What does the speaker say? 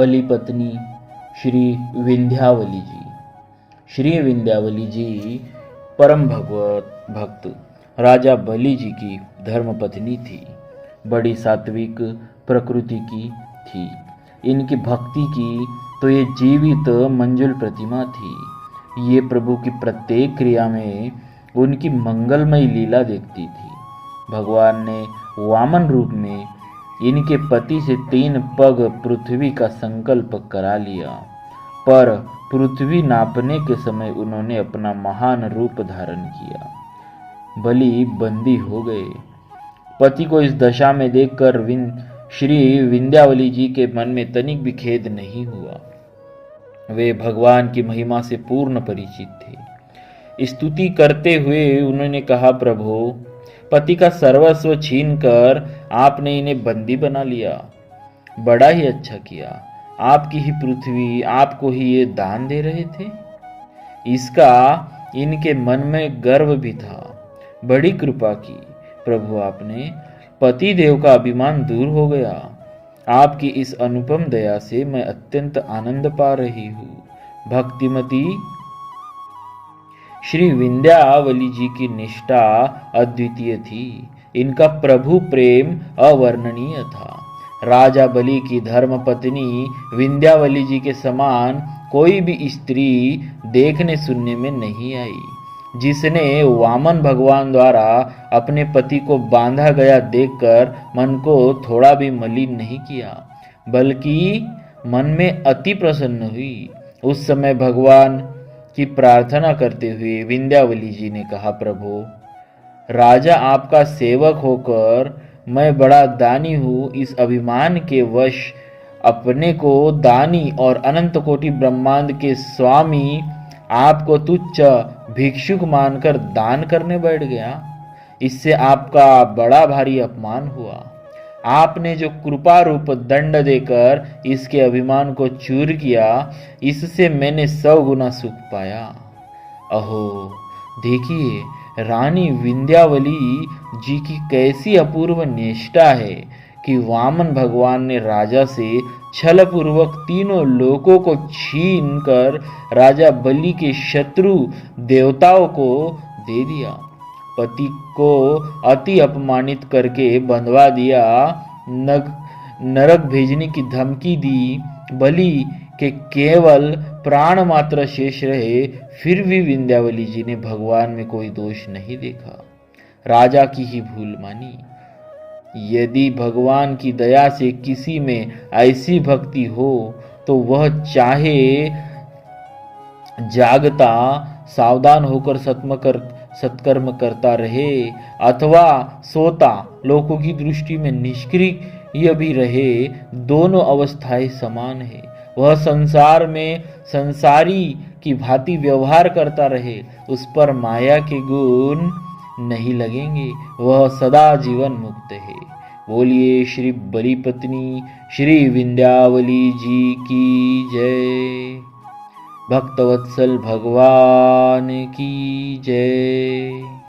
बलि पत्नी श्री विंध्यावली जी। श्री विंध्यावली जी परम भगवत भक्त राजा बलि जी की धर्मपत्नी थी। बड़ी सात्विक प्रकृति की थी। इनकी भक्ति की तो ये जीवित मंजुल प्रतिमा थी। ये प्रभु की प्रत्येक क्रिया में उनकी मंगलमयी लीला देखती थी। भगवान ने वामन रूप में इनके पति से 3 पग पृथ्वी का संकल्प करा लिया, पर पृथ्वी नापने के समय उन्होंने अपना महान रूप धारण किया। बलि बंदी हो गए। पति को इस दशा में देखकर श्री विंध्यावली जी के मन में तनिक भी खेद नहीं हुआ। वे भगवान की महिमा से पूर्ण परिचित थे। स्तुति करते हुए उन्होंने कहा, प्रभु, पति का सर्वस्व छीनकर आपने इन्हें बंदी बना लिया। बड़ा ही अच्छा किया। आपकी ही पृथ्वी आपको ही ये दान दे रहे थे। इसका इनके मन में गर्व भी था। बड़ी कृपा की प्रभु आपने। पति देव का अभिमान दूर हो गया। आपकी इस अनुपम दया से मैं अत्यंत आनंद पा रही हूँ। भक्तिमती श्री विंध्यावली जी की निष्ठा अद्वितीय थी। इनका प्रभु प्रेम अवर्णनीय था। राजा बलि की धर्म पत्नी विंध्यावली जी के समान कोई भी स्त्री देखने सुनने में नहीं आई, जिसने वामन भगवान द्वारा अपने पति को बांधा गया देखकर मन को थोड़ा भी मलिन नहीं किया, बल्कि मन में अति प्रसन्न हुई। उस समय भगवान की प्रार्थना करते हुए विंध्यावली जी ने कहा, प्रभु, राजा आपका सेवक होकर मैं बड़ा दानी हूँ। इस अभिमान के वश अपने को दानी और अनंत कोटि ब्रह्मांड के स्वामी आपको तुच्छ भिक्षुक मानकर दान करने बैठ गया। इससे आपका बड़ा भारी अपमान हुआ। आपने जो कृपा रूप दंड देकर इसके अभिमान को चूर किया, इससे मैंने 100 गुना सुख पाया। अहो, देखिए रानी विंध्यावली जी की कैसी अपूर्व निष्ठा है कि वामन भगवान ने राजा से छल पूर्वक तीनों लोकों को छीन कर राजा बलि के शत्रु देवताओं को दे दिया। पति को अति अपमानित करके बंधवा दिया। नरक भेजने की धमकी दी। बलि के केवल प्राण मात्र शेष रहे, फिर भी विंध्यावली जी ने भगवान में कोई दोष नहीं देखा। राजा की ही भूल मानी। यदि भगवान की दया से किसी में ऐसी भक्ति हो तो वह चाहे जागता सावधान होकर सत्कर्म करता रहे अथवा सोता लोगों की दृष्टि में निष्क्रिय भी रहे, दोनों अवस्थाएं समान है। वह संसार में संसारी की भांति व्यवहार करता रहे, उस पर माया के गुण नहीं लगेंगे। वह सदा जीवन मुक्त है। बोलिए श्री बलि पत्नी श्री विंध्यावली जी की जय। भक्तवत्सल भगवान की जय।